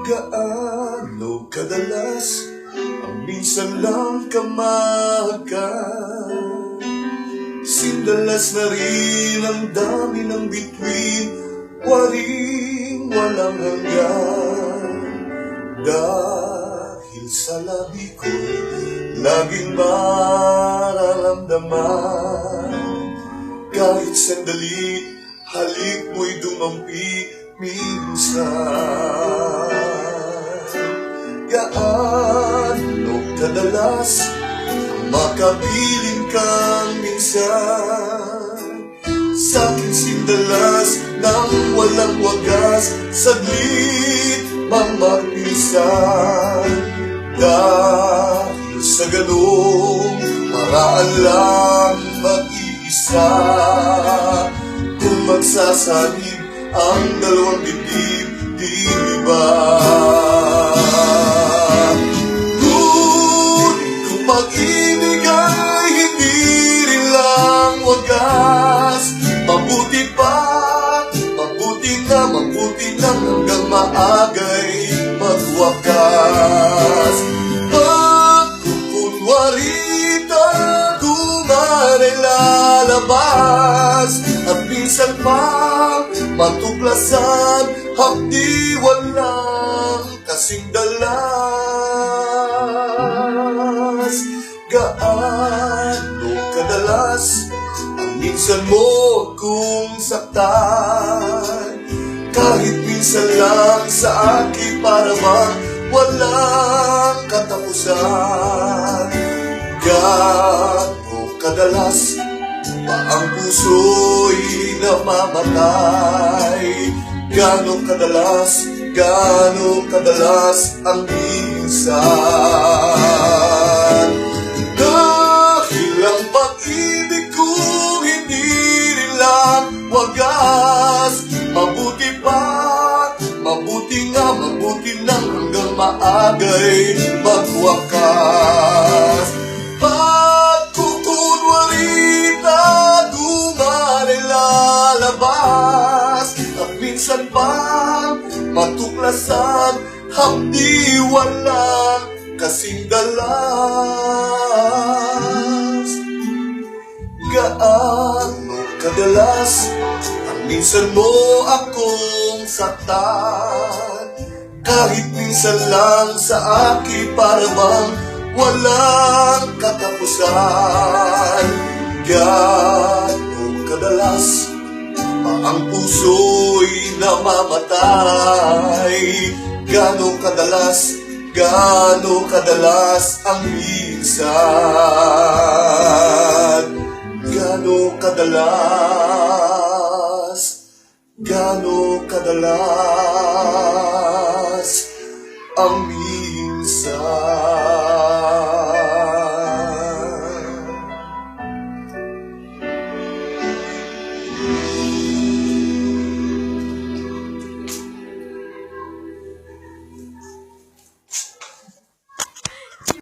Gaano kadalas ang minsan lang ka sindalas na rin ang dami ng bituin, waring walang hanggan. Dahil sa labi ko'y laging mararamdaman, kahit sandali halik mo'y dumampi minsan. Gaano kadalas makapiling kang minsan, sa'king sindalas nang walang wagas, saglit mang magpinsan. Dahil sa ganung paraan lang mag-iisa, kung magsasanib ang dalawang dibdib, di ba? Ngunit kung pag-ibig ay hindi rin lang wagas, mabuti na hanggang maagay magwakas. Pagkukunwari taguman ay lalabas, at minsan pa matuklasan, hapdi walang kasing dalas. Gaano kadalas ang minsan mo kung saktan, kahit minsan lang sa akin para bang walang katapusan. Gaano kadalas pa ang puso'y namamatay, gaano kadalas ang minsan. Dahil ang pag-ibig ko hindi rin lang wagas, mabuti na hanggang maagay magwakas. Pagkukunwari taguman ay lalabas, at minsan pa matuklasan, hapdi walang kasing dalas. Gaano kadalas ang minsan mo akong saktan, kahit minsan lang sa akin para bang walang katapusan. Gaano kadalas pa ang puso'y namamatay, gaano kadalas ang minsan. Gaano kadalas